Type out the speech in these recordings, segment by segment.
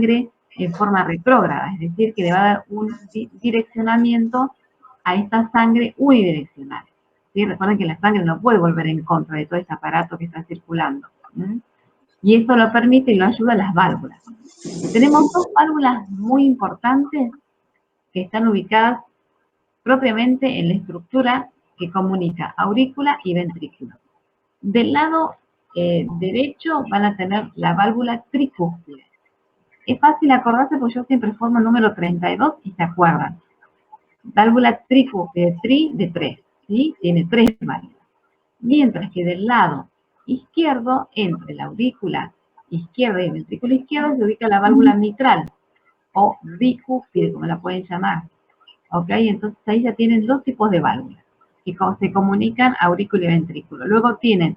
sangre en forma retrógrada, es decir, que le va a dar un direccionamiento a esta sangre unidireccional. ¿Sí? Recuerden que la sangre no puede volver en contra de todo ese aparato que está circulando. Y esto lo permite y lo ayuda a las válvulas. Tenemos dos válvulas muy importantes que están ubicadas propiamente en la estructura que comunica aurícula y ventrículo. Del lado derecho van a tener la válvula tricúspide. Es fácil acordarse porque yo siempre formo el número 32 y se acuerdan. Válvula tricúspide, tri de 3, ¿sí? Tiene 3 válvulas. Mientras que del lado izquierdo, entre la aurícula izquierda y el ventrículo izquierdo, se ubica la válvula mitral o bicúspide, como la pueden llamar. ¿Ok? Entonces ahí ya tienen dos tipos de válvulas que se comunican aurícula y ventrículo. Luego tienen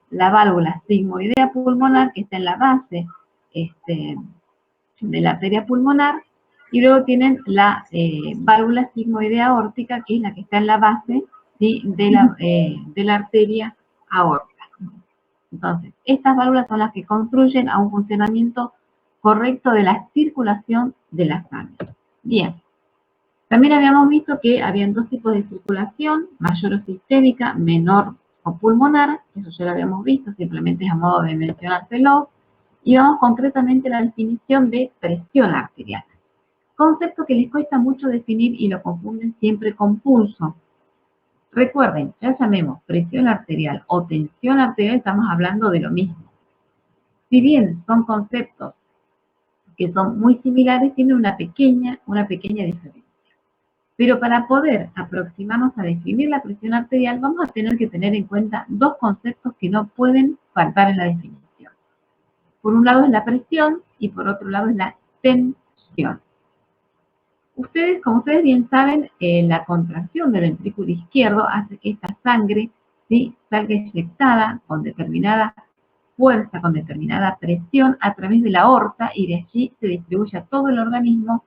la válvula sigmoidea pulmonar, que está en la base de la arteria pulmonar, y luego tienen la válvula sigmoidea aórtica, que es la que está en la base, ¿sí? de la arteria aórtica. Entonces, estas válvulas son las que construyen a un funcionamiento correcto de la circulación de la sangre. Bien. También habíamos visto que habían dos tipos de circulación, mayor o sistémica, menor o pulmonar, eso ya lo habíamos visto, simplemente es a modo de mencionárselo, y vamos concretamente a la definición de presión arterial. Concepto que les cuesta mucho definir y lo confunden siempre con pulso. Recuerden, ya llamemos presión arterial o tensión arterial, estamos hablando de lo mismo. Si bien son conceptos que son muy similares, tienen una pequeña diferencia. Pero para poder aproximarnos a definir la presión arterial, vamos a tener que tener en cuenta dos conceptos que no pueden faltar en la definición. Por un lado es la presión y por otro lado es la tensión. Como ustedes bien saben, la contracción del ventrículo izquierdo hace que esta sangre, ¿sí?, salga eyectada con determinada fuerza, con determinada presión a través de la aorta y de allí se distribuye a todo el organismo,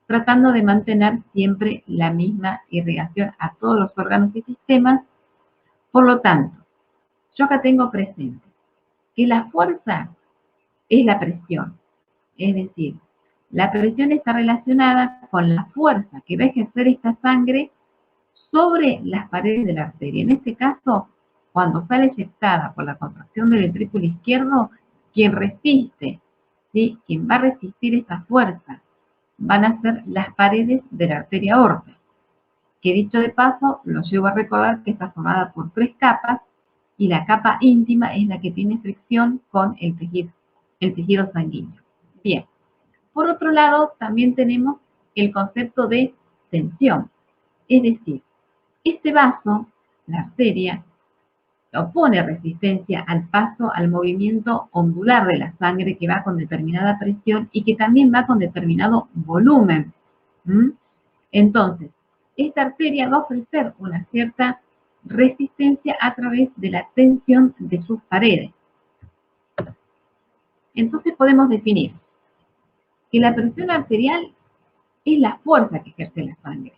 tratando de mantener siempre la misma irrigación a todos los órganos y sistemas. Por lo tanto, yo acá tengo presente que la fuerza es la presión, es decir, la presión está relacionada con la fuerza que va a ejercer esta sangre sobre las paredes de la arteria. En este caso, cuando sale eyectada por la contracción del ventrículo izquierdo, quien resiste, ¿sí?, quien va a resistir esa fuerza, van a ser las paredes de la arteria aorta, que dicho de paso, los llevo a recordar que está formada por 3 capas, y la capa íntima es la que tiene fricción con el tejido sanguíneo. Bien. Por otro lado, también tenemos el concepto de tensión, es decir, este vaso, la arteria, opone resistencia al paso, al movimiento ondular de la sangre que va con determinada presión y que también va con determinado volumen. Entonces, esta arteria va a ofrecer una cierta resistencia a través de la tensión de sus paredes. Entonces podemos definir que la presión arterial es la fuerza que ejerce la sangre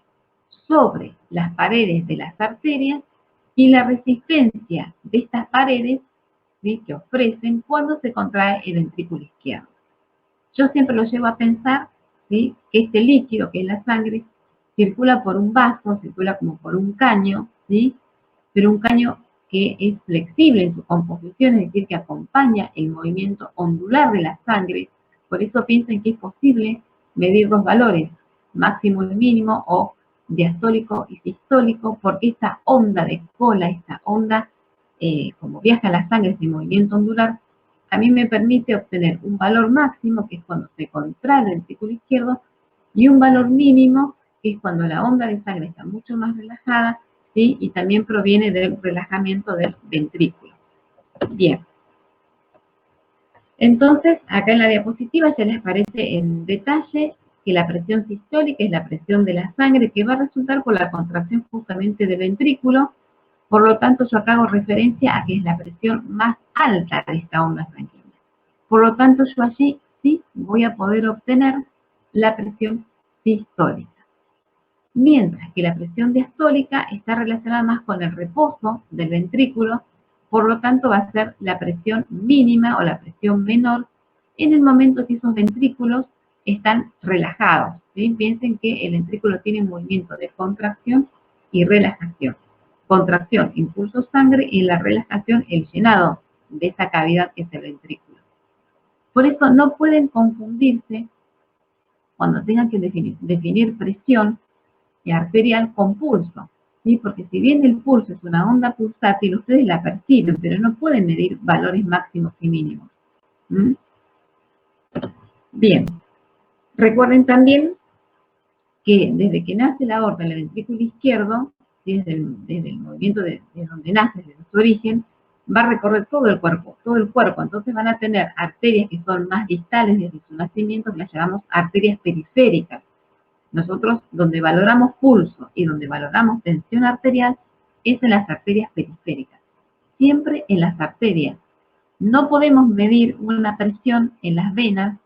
sobre las paredes de las arterias y la resistencia de estas paredes, ¿sí?, que ofrecen cuando se contrae el ventrículo izquierdo. Yo siempre lo llevo a pensar, ¿sí?, que este líquido, que es la sangre, circula por un vaso, circula como por un caño, ¿sí?, pero un caño que es flexible en su composición, es decir, que acompaña el movimiento ondular de la sangre. Por eso piensen que es posible medir dos valores, máximo y mínimo, o diastólico y sistólico, porque esta onda de cola, esta onda, como viaja la sangre, ese movimiento ondular, a mí me permite obtener un valor máximo, que es cuando se contrae el ventrículo izquierdo, y un valor mínimo, que es cuando la onda de sangre está mucho más relajada, ¿sí?, y también proviene del relajamiento del ventrículo. Bien. Entonces, acá en la diapositiva ya les aparece en detalle que la presión sistólica es la presión de la sangre que va a resultar por la contracción justamente del ventrículo. Por lo tanto, yo acá hago referencia a que es la presión más alta de esta onda sanguínea. Por lo tanto, yo allí sí voy a poder obtener la presión sistólica. Mientras que la presión diastólica está relacionada más con el reposo del ventrículo, por lo tanto va a ser la presión mínima o la presión menor en el momento que esos ventrículos están relajados. ¿Sí? Piensen que el ventrículo tiene un movimiento de contracción y relajación. Contracción, impulso sangre, y la relajación, el llenado de esa cavidad que es el ventrículo. Por eso no pueden confundirse cuando tengan que definir presión arterial con pulso, ¿sí? Porque si bien el pulso es una onda pulsátil, ustedes la perciben, pero no pueden medir valores máximos y mínimos. ¿Mm? Bien, recuerden también que desde que nace la aorta en el ventrículo izquierdo, ¿sí? desde el movimiento de donde nace, desde su origen, va a recorrer todo el cuerpo, entonces van a tener arterias que son más distales desde su nacimiento, que las llamamos arterias periféricas. Nosotros, donde valoramos pulso y donde valoramos tensión arterial, es en las arterias periféricas. Siempre en las arterias. No podemos medir una presión en las venas.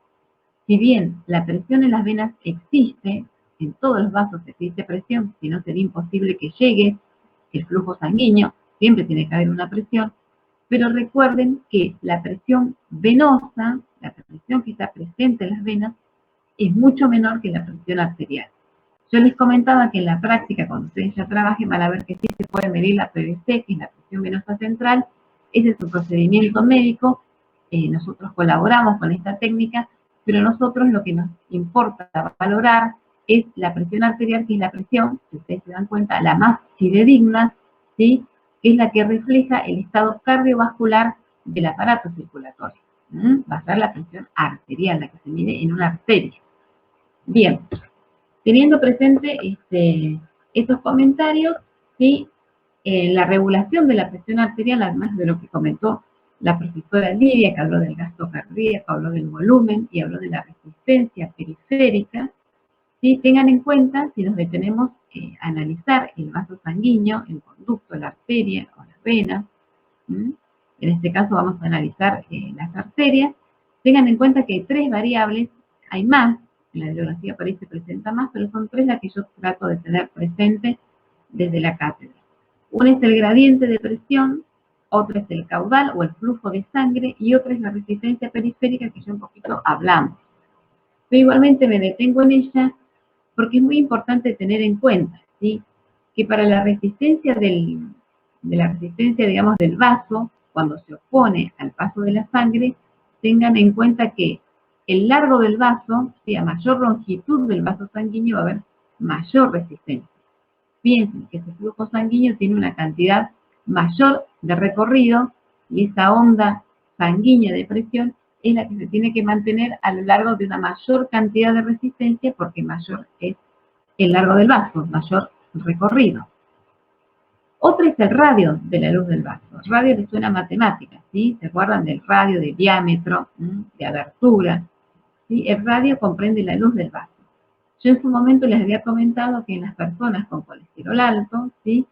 Si bien la presión en las venas existe, en todos los vasos existe presión, si no sería imposible que llegue el flujo sanguíneo, siempre tiene que haber una presión, pero recuerden que la presión venosa, la presión que está presente en las venas, es mucho menor que la presión arterial. Yo les comentaba que en la práctica, cuando ustedes ya trabajen, van a ver que sí se puede medir la PVC, que es la presión venosa central. Ese es un procedimiento médico. Nosotros colaboramos con esta técnica, pero nosotros lo que nos importa valorar es la presión arterial, que es la presión, si ustedes se dan cuenta, la más fidedigna, ¿sí? Que es la que refleja el estado cardiovascular del aparato circulatorio. Va a ser la presión arterial, la que se mide en una arteria. Bien, teniendo presente estos comentarios, ¿sí? La regulación de la presión arterial, además de lo que comentó la profesora Lidia, que habló del gasto cardíaco, habló del volumen y habló de la resistencia periférica, ¿sí? Tengan en cuenta, si nos detenemos a analizar el vaso sanguíneo, el conducto, la arteria o las venas, en este caso vamos a analizar las arterias, tengan en cuenta que hay 3 variables, hay más, en la bibliografía por ahí se presenta más, pero son 3 las que yo trato de tener presente desde la cátedra. Una es el gradiente de presión, otra es el caudal o el flujo de sangre, y otra es la resistencia periférica, que ya un poquito hablamos. Pero igualmente me detengo en ella porque es muy importante tener en cuenta, ¿sí? Que para la resistencia digamos, del vaso, cuando se opone al paso de la sangre, tengan en cuenta que el largo del vaso, ¿sí? A mayor longitud del vaso sanguíneo va a haber mayor resistencia. Piensen que ese flujo sanguíneo tiene una cantidad mayor de recorrido y esa onda sanguínea de presión es la que se tiene que mantener a lo largo de una mayor cantidad de resistencia, porque mayor es el largo del vaso, mayor recorrido. Otra es el radio de la luz del vaso. El radio les suena a matemáticas, ¿sí? ¿Se acuerdan del radio, de diámetro, de abertura? ¿Sí? El radio comprende la luz del vaso. Yo en su momento les había comentado que en las personas con colesterol alto, ¿sí?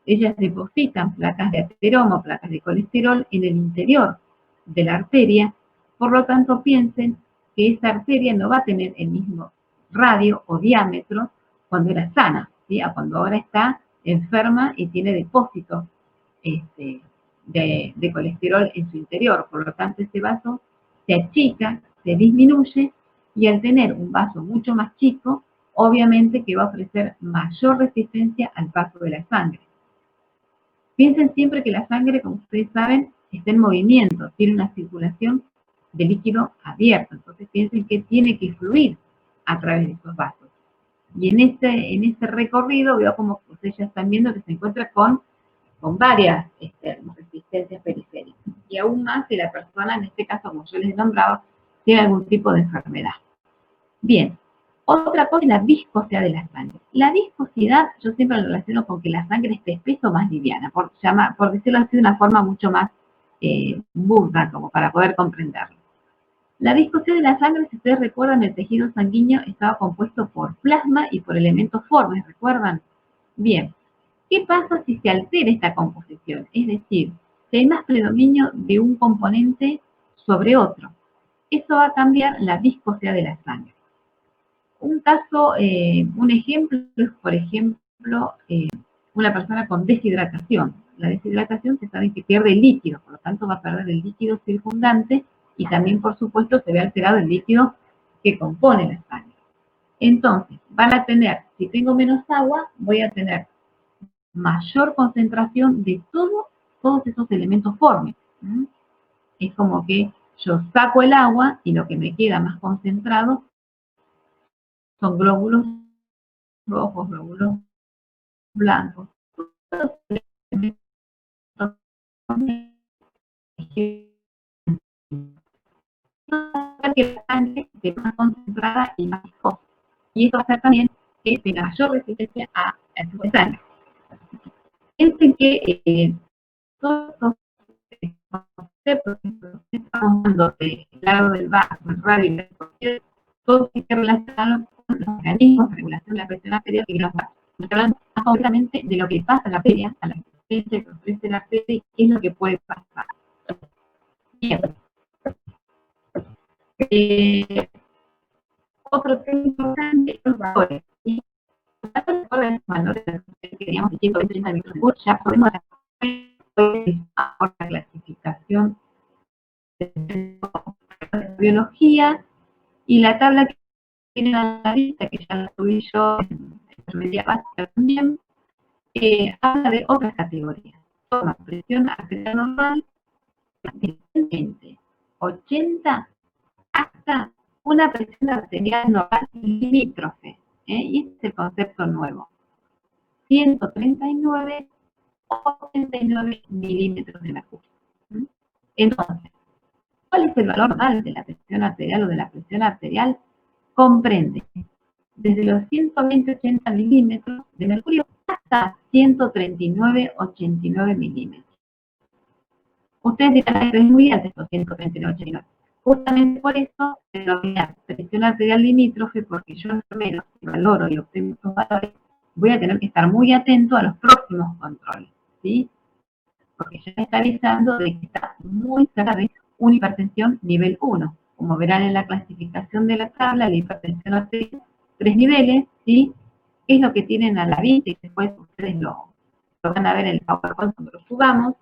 Ellas depositan placas de ateroma, placas de colesterol en el interior de la arteria, por lo tanto piensen que esa arteria no va a tener el mismo radio o diámetro cuando era sana, ¿sí? A cuando ahora está enferma y tiene depósitos de colesterol en su interior. Por lo tanto, ese vaso se achica, se disminuye, y al tener un vaso mucho más chico, obviamente que va a ofrecer mayor resistencia al paso de la sangre. Piensen siempre que la sangre, como ustedes saben, está en movimiento, tiene una circulación de líquido abierto, entonces piensen que tiene que fluir a través de esos vasos. Y en este recorrido veo como ustedes ya están viendo que se encuentra con varias resistencias periféricas. Y aún más si la persona, en este caso, como yo les nombraba, tiene algún tipo de enfermedad. Bien, otra cosa es la viscosidad de la sangre. La viscosidad yo siempre lo relaciono con que la sangre esté espesa o más liviana, por decirlo así de una forma mucho más burda, como para poder comprenderlo. La viscosidad de la sangre, si ustedes recuerdan, el tejido sanguíneo estaba compuesto por plasma y por elementos formes, ¿recuerdan? Bien, ¿qué pasa si se altera esta composición? Es decir, si hay más predominio de un componente sobre otro. Eso va a cambiar la viscosidad de la sangre. Un caso, un ejemplo es, por ejemplo, una persona con deshidratación. La deshidratación se sabe que pierde el líquido, por lo tanto va a perder el líquido circundante Y también, por supuesto, se ve alterado el líquido que compone la sangre. Entonces, van a tener, si tengo menos agua, voy a tener mayor concentración de todos esos elementos formes. Es como que yo saco el agua y lo que me queda más concentrado son glóbulos rojos, glóbulos blancos. Que la sangre esté más concentrada y más viscosa. Y esto va a hacer también que tenga mayor resistencia al flujo de sangre. Piensen que todos estos conceptos que estamos dando del lado del vaso, el radio, todo está relacionado con los mecanismos de regulación de la presión arterial que nos hablando más concretamente de lo que pasa en la arteria, a la resistencia que ofrece la arteria y qué es lo que puede pasar. Bien. Otro tema importante son los valores. ¿Sí? Los valores que teníamos de 130 microsegundos, ya podemos hacer ahora la clasificación de biología y la tabla que tiene a la vista, que ya la subí yo en media básica también, habla de otras categorías. Toma presión arterial normal, 80 hasta una presión arterial normal limítrofe. Y este es el concepto nuevo. 139 o 89 milímetros de mercurio. Entonces, ¿cuál es el valor normal de la presión arterial o de la presión arterial? Comprende desde los 120-80 milímetros de mercurio hasta 139-89 milímetros. Ustedes dirán que es muy alto estos 139-89. Justamente por eso se denomina presión arterial limítrofe, porque yo primero, si valoro y obtengo estos valores, voy a tener que estar muy atento a los próximos controles, ¿sí? Porque ya me está avisando de que está muy cerca de una hipertensión nivel 1. Como verán en la clasificación de la tabla, la hipertensión arterial, 3 niveles, ¿sí? Es lo que tienen a la vista y después ustedes lo van a ver en el PowerPoint cuando lo subamos.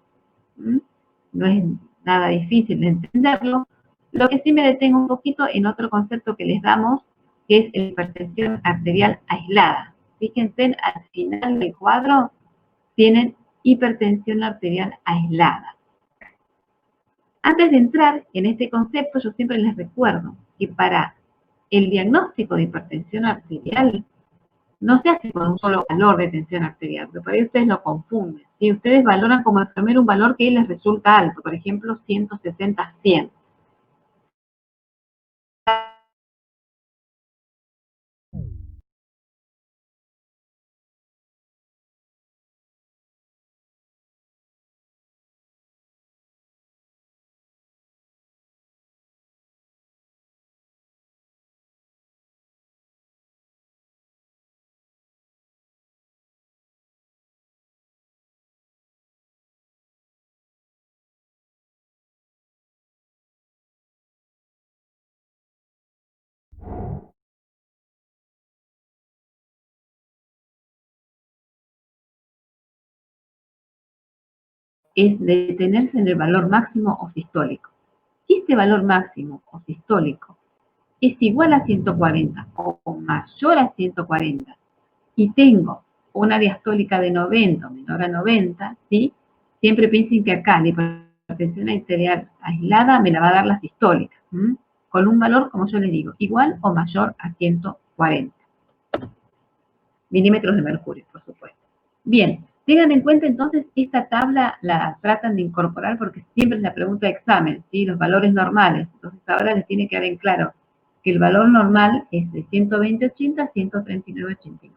No es nada difícil de entenderlo. Lo que sí me detengo un poquito en otro concepto que les damos, que es la hipertensión arterial aislada. Fíjense, al final del cuadro tienen hipertensión arterial aislada. Antes de entrar en este concepto, yo siempre les recuerdo que para el diagnóstico de hipertensión arterial no se hace con un solo valor de tensión arterial, pero por ahí ustedes lo confunden. Si ustedes valoran como enfermero un valor que les resulta alto, por ejemplo, 160-100. Es detenerse en el valor máximo o sistólico. Si este valor máximo o sistólico es igual a 140 o mayor a 140 y tengo una diastólica de 90 o menor a 90, ¿sí? Siempre piensen que acá la hipertensión arterial aislada me la va a dar la sistólica, con un valor, como yo les digo, igual o mayor a 140 milímetros de mercurio, por supuesto. Bien, tengan en cuenta entonces esta tabla la tratan de incorporar porque siempre es la pregunta de examen, ¿sí? Los valores normales. Entonces ahora les tiene que quedar en claro que el valor normal es de 120-80 a 139-89.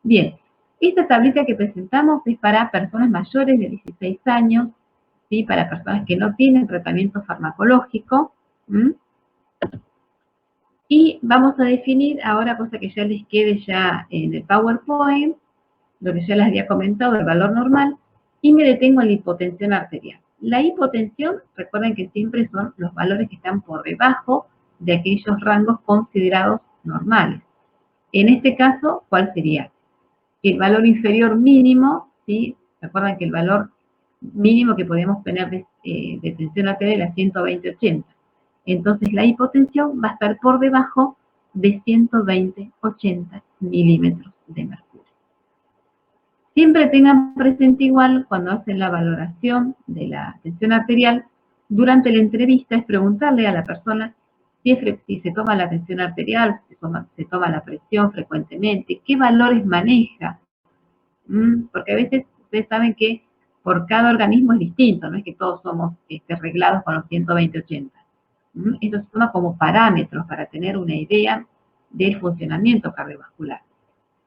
Bien, esta tablita que presentamos es para personas mayores de 16 años, ¿sí? Para personas que no tienen tratamiento farmacológico. Y vamos a definir ahora, cosa que ya les quede ya en el PowerPoint, lo que ya les había comentado, el valor normal, y me detengo en la hipotensión arterial. La hipotensión, recuerden que siempre son los valores que están por debajo de aquellos rangos considerados normales. En este caso, ¿cuál sería? El valor inferior mínimo, ¿sí? Recuerden que el valor mínimo que podemos tener de tensión arterial a 120/80. Entonces la hipotensión va a estar por debajo de 120/80 milímetros de mercurio. Siempre tengan presente igual cuando hacen la valoración de la tensión arterial, durante la entrevista es preguntarle a la persona si se toma la tensión arterial, si se toma la presión frecuentemente, qué valores maneja. Porque a veces ustedes saben que por cada organismo es distinto, no es que todos somos reglados con los 120/80. Esto se toma como parámetros para tener una idea del funcionamiento cardiovascular.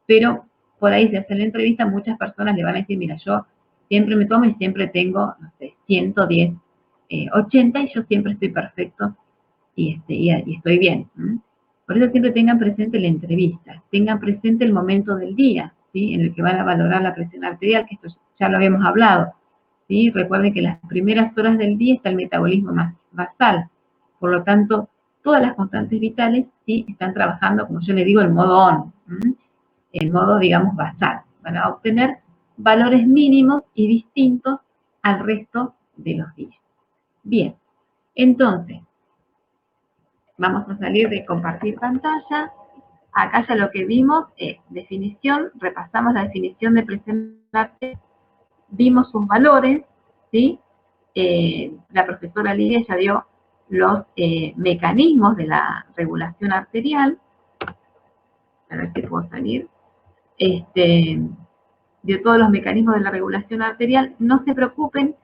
Pero por ahí, si hacen la entrevista, muchas personas le van a decir, mira, yo siempre me tomo y siempre tengo, no sé, 110/80 y yo siempre estoy perfecto y estoy bien. Por eso siempre tengan presente la entrevista, tengan presente el momento del día, ¿sí? En el que van a valorar la presión arterial, que esto ya lo habíamos hablado, ¿sí? Recuerden que las primeras horas del día está el metabolismo más basal, por lo tanto, todas las constantes vitales, ¿sí? Están trabajando, como yo le digo, el modo on, el modo, digamos, basal. Van a obtener valores mínimos y distintos al resto de los días. Bien, entonces, vamos a salir de compartir pantalla. Acá ya lo que vimos es definición, repasamos la definición de presión arterial, vimos sus valores, ¿sí? La profesora Lidia ya dio los mecanismos de la regulación arterial. A ver si puedo salir. Dio todos los mecanismos de la regulación arterial. No se preocupen,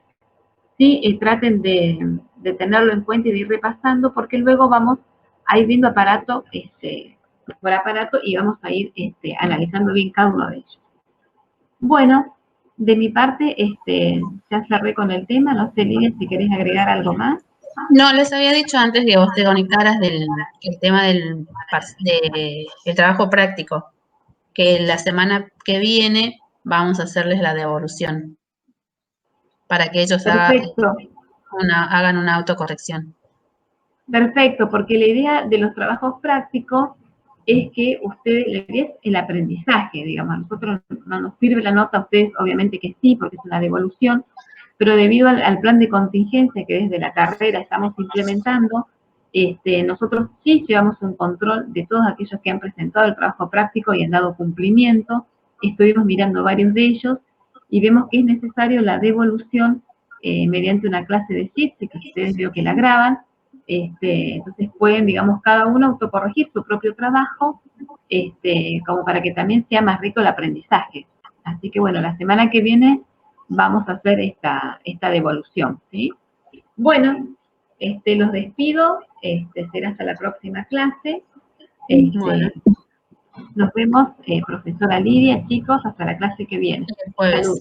¿sí? Traten de tenerlo en cuenta y de ir repasando, porque luego vamos a ir viendo aparato por aparato y vamos a ir analizando bien cada uno de ellos. Bueno, de mi parte ya cerré con el tema. No sé, Lidia, si querés agregar algo más. No, les había dicho antes que vos te conectaras el tema del trabajo práctico, que la semana que viene vamos a hacerles la devolución para que ellos Perfecto. hagan una autocorrección. Perfecto, porque la idea de los trabajos prácticos es que ustedes, la idea es el aprendizaje, digamos. A nosotros no nos sirve la nota, a ustedes obviamente que sí, porque es una devolución, pero debido al plan de contingencia que desde la carrera estamos implementando, nosotros sí llevamos un control de todos aquellos que han presentado el trabajo práctico y han dado cumplimiento. Estuvimos mirando varios de ellos y vemos que es necesario la devolución mediante una clase de CIPSE, que ustedes veo que la graban. Entonces pueden, digamos, cada uno autocorregir su propio trabajo, como para que también sea más rico el aprendizaje. Así que bueno, la semana que viene vamos a hacer esta devolución, ¿sí? Bueno, los despido, será hasta la próxima clase. Bueno. Nos vemos, profesora Lidia, chicos, hasta la clase que viene. El jueves. Salud.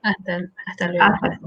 Hasta luego. Hasta